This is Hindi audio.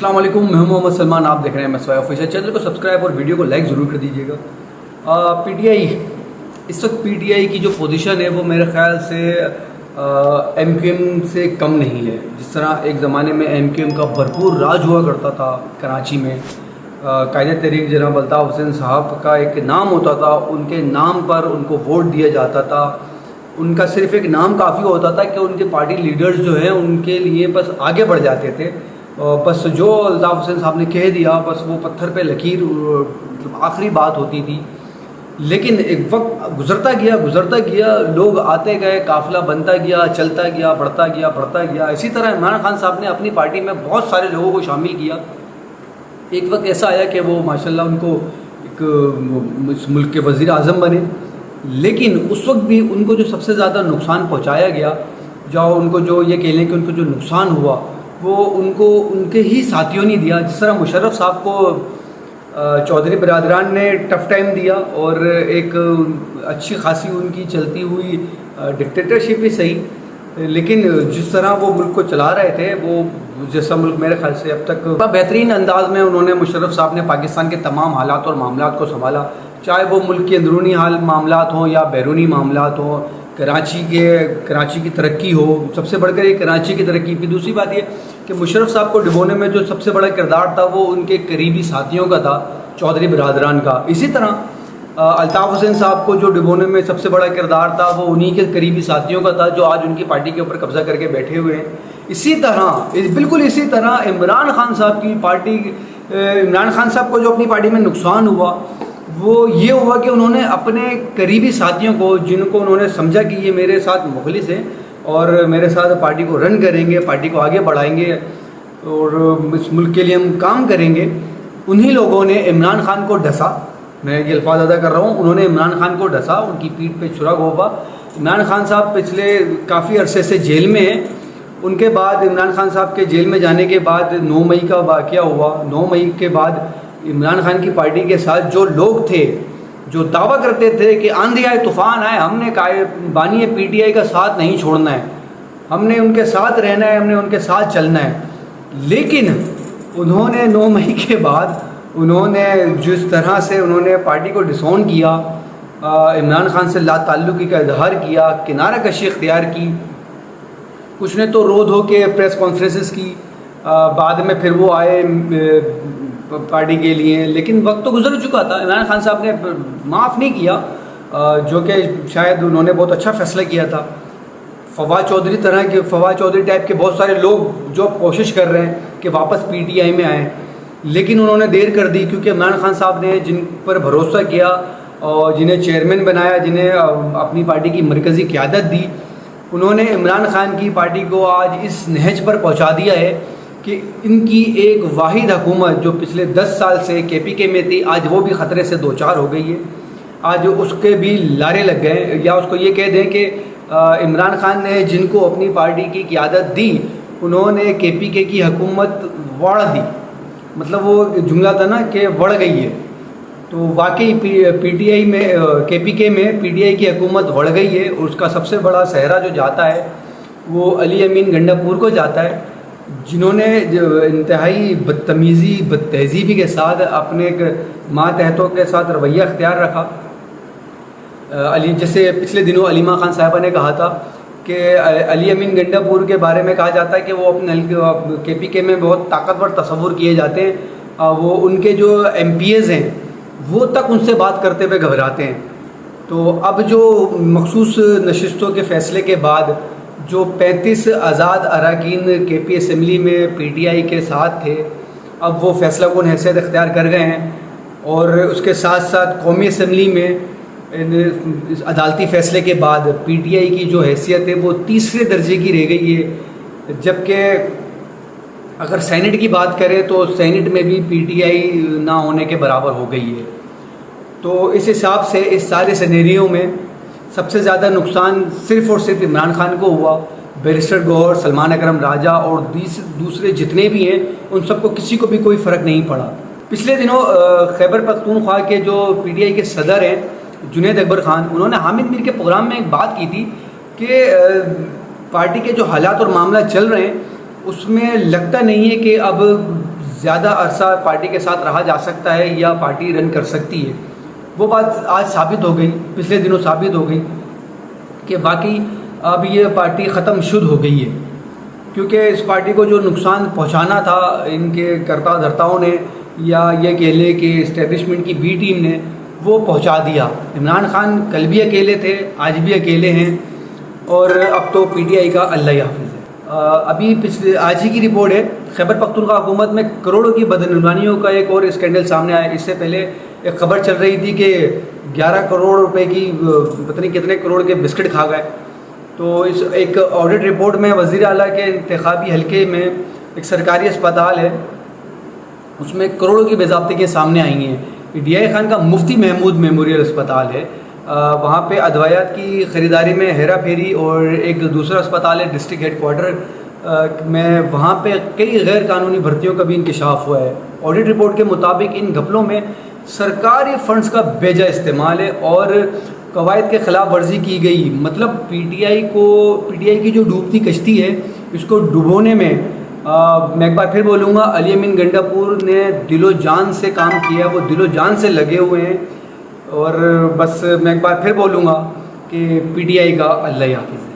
अस्सलाम वालेकुम, मैं हूं मोहम्मद सलमान। आप देख रहे हैं MSY ऑफिशियल। चैनल को सब्सक्राइब और वीडियो को लाइक ज़रूर कर दीजिएगा। पीटीआई इस वक्त पीटीआई की जो पोजीशन है वो मेरे ख्याल से एमक्यूएम से कम नहीं है। जिस तरह एक ज़माने में एमक्यूएम का भरपूर राज हुआ करता था कराची में, कायदे तहरीक जनाब अल्ताफ़ हुसैन साहब का एक नाम होता था, उनके नाम पर उनको वोट दिया जाता था। उनका सिर्फ एक नाम काफ़ी होता था कि उनके पार्टी लीडर्स जो हैं उनके लिए बस आगे बढ़ जाते थे। बस जो अल्ताफ़ हुसैन साहब ने कह दिया बस वो पत्थर पे लकीर आखिरी बात होती थी। लेकिन एक वक्त गुज़रता गया, लोग आते गए, काफ़िला बनता गया, चलता गया, बढ़ता गया। इसी तरह इमरान खान साहब ने अपनी पार्टी में बहुत सारे लोगों को शामिल किया। एक वक्त ऐसा आया कि वो माशाल्लाह उनको एक इस मुल्क के वज़ीर आज़म बने, लेकिन उस वक्त भी उनको जो सबसे ज़्यादा नुकसान पहुंचाया गया, उनको जो ये कह लें कि उनको जो नुकसान हुआ वो उनको उनके ही साथियों ने दिया। जिस तरह मुशर्रफ साहब को चौधरी बिरादरान ने टफ़ टाइम दिया और एक अच्छी खासी उनकी चलती हुई डिक्टेटरशिप ही सही, लेकिन जिस तरह वो मुल्क को चला रहे थे वो जैसा मुल्क मेरे ख्याल से अब तक बेहतरीन अंदाज में उन्होंने मुशर्रफ साहब ने पाकिस्तान के तमाम हालात और मामलात को संभाला, चाहे वो मुल्क के अंदरूनी हाल मामलात हों या बैरूनी मामलात हों, कराची की तरक्की हो, सबसे बढ़कर ये कराची की तरक्की। फिर दूसरी बात ये कि मुशर्रफ साहब को डिबोने में जो सबसे बड़ा किरदार था वो उनके करीबी साथियों का था, चौधरी बिरादरान का। इसी तरह अल्ताफ़ हुसैन साहब को जो डिबोने में सबसे बड़ा किरदार था वो उन्हीं के करीबी साथियों का था जो आज उनकी पार्टी के ऊपर कब्जा करके बैठे हुए हैं। बिल्कुल इसी तरह इमरान खान साहब की पार्टी, इमरान खान साहब को जो अपनी पार्टी में नुकसान हुआ वो ये हुआ कि उन्होंने अपने करीबी साथियों को, जिनको उन्होंने समझा कि ये मेरे साथ मुखलिस हैं और मेरे साथ पार्टी को रन करेंगे, पार्टी को आगे बढ़ाएंगे और इस मुल्क के लिए हम काम करेंगे, उन्हीं लोगों ने इमरान खान को डसा। मैं ये अल्फाज अदा कर रहा हूँ, उन्होंने इमरान खान को डसा, उनकी पीठ पे छुरा घोंपा। इमरान खान साहब पिछले काफ़ी अरसे से जेल में हैं। उनके बाद इमरान खान साहब के जेल में जाने के बाद 9 मई का वाक़या हुआ। 9 मई के बाद इमरान खान की पार्टी के साथ जो लोग थे, जो दावा करते थे कि आंधी आए तूफ़ान आए, हमने बानी पीटीआई का साथ नहीं छोड़ना है, हमने उनके साथ रहना है, हमने उनके साथ चलना है। लेकिन उन्होंने 9 मई के बाद उन्होंने जिस तरह से उन्होंने पार्टी को डिसऑन किया, इमरान खान से लाताल्लुकी का इजहार किया, किनारा कशी इख्तियार की, कुछ ने तो रो धो के प्रेस कॉन्फ्रेंसेस की, बाद में फिर वो आए पार्टी के लिए, लेकिन वक्त तो गुजर चुका था। इमरान खान साहब ने माफ़ नहीं किया, जो कि शायद उन्होंने बहुत अच्छा फ़ैसला किया था। फवाद चौधरी टाइप के बहुत सारे लोग जो कोशिश कर रहे हैं कि वापस पीटीआई में आएँ, लेकिन उन्होंने देर कर दी, क्योंकि इमरान खान साहब ने जिन पर भरोसा किया और जिन्हें चेयरमैन बनाया, जिन्हें अपनी पार्टी की मरकज़ी क़यादत दी, उन्होंने इमरान खान की पार्टी को आज इस नहज पर पहुँचा दिया है कि इनकी एक वाहिद हुकूमत जो पिछले 10 साल से केपीके में थी, आज वो भी ख़तरे से दो चार हो गई है। आज उसके भी लारे लग गए, या उसको ये कह दें कि इमरान खान ने जिनको अपनी पार्टी की क़यादत दी उन्होंने केपीके की हुकूमत वड़ दी, मतलब वो जुमला था ना कि वड़ गई है। तो वाकई पीटीआई में, केपीके में पीटीआई की हुकूमत वड़ गई है। और उसका सबसे बड़ा सहरा जो जाता है वो अली अमीन गंडापुर को जाता है, जिन्होंने इंतहाई बदतमीज़ी बदतहज़ीबी के साथ अपने मातहतों के साथ रवैया अख्तियार रखा। जैसे पिछले दिनों अलीमा खान साहिबा ने कहा था कि अली अमीन गंडापुर के बारे में कहा जाता है कि वो अपने केपीके में बहुत ताकतवर तस्वुर किए जाते हैं। वो उनके जो MPs हैं वो तक उनसे बात करते हुए घबराते हैं। तो अब जो मखसूस नशिस्तों के फ़ैसले के बाद जो 35 आज़ाद अरकान केपी असम्बली में पीटीआई के साथ थे, अब वो फ़ैसला कौन हैसियत इख्तियार कर गए हैं। और उसके साथ साथ कौमी असम्बली में इस अदालती फ़ैसले के बाद पीटीआई की जो हैसियत है वो तीसरे दर्जे की रह गई है। जबकि अगर सेनेट की बात करें तो सेनेट में भी पीटीआई ना होने के बराबर हो गई है। तो इस हिसाब से इस सारे सिनेरियो में सबसे ज़्यादा नुकसान सिर्फ़ और सिर्फ इमरान खान को हुआ। बैरिस्टर गौहर, सलमान अकरम राजा और दूसरे जितने भी हैं उन सबको किसी को भी कोई फ़र्क नहीं पड़ा। पिछले दिनों खैबर पख्तूनख्वा के जो पीटीआई के सदर हैं जुनैद अकबर ख़ान, उन्होंने हामिद मीर के प्रोग्राम में एक बात की थी कि पार्टी के जो हालात और मामला चल रहे हैं उसमें लगता नहीं है कि अब ज़्यादा अरसा पार्टी के साथ रहा जा सकता है या पार्टी रन कर सकती है, वो बात आज साबित हो गई, पिछले दिनों साबित हो गई कि बाकी अब ये पार्टी ख़त्म शुद्ध हो गई है। क्योंकि इस पार्टी को जो नुकसान पहुंचाना था इनके कर्ता धर्ताओं ने या ये कह लें कि इस्टेब्लिशमेंट की बी टीम ने, वो पहुंचा दिया। इमरान खान कल भी अकेले थे, आज भी अकेले हैं, और अब तो पीटीआई का अल्लाह ही हाफिज़ है। अभी पिछले आज ही की रिपोर्ट है, खैबर पख्तूनख्वा हुकूमत में करोड़ों की बदनवानियों का एक और स्कैंडल सामने आया। इससे पहले एक खबर चल रही थी कि 11 करोड़ रुपए की पता नहीं कितने करोड़ के बिस्किट खा गए। तो इस एक ऑडिट रिपोर्ट में वज़ीर आला के इंतखाबी हलके में एक सरकारी अस्पताल है, उसमें करोड़ों की बेज़ाब्तियाँ सामने आई हैं। DI खान का मुफ्ती महमूद मेमोरियल अस्पताल है, वहाँ पे अदवायात की ख़रीदारी में हेरा फेरी, और एक दूसरा अस्पताल है डिस्ट्रिक्ट हेडक्वार्टर में, वहाँ पे कई गैर कानूनी भर्तियों का भी इंकशाफ हुआ है। ऑडिट रिपोर्ट के मुताबिक इन घपलों में सरकारी फ़ंड्स का बेजा इस्तेमाल है और कवायद के ख़िलाफ़ वर्जी की गई। मतलब पीटीआई की जो डूबती कश्ती है, इसको डुबोने में मैं एक बार फिर बोलूँगा, अली अमीन गंडापुर ने दिलो जान से काम किया, वो दिलो जान से लगे हुए हैं। और बस मैं एक बार फिर बोलूँगा कि पीटीआई का अल्लाह ही हाफिज़।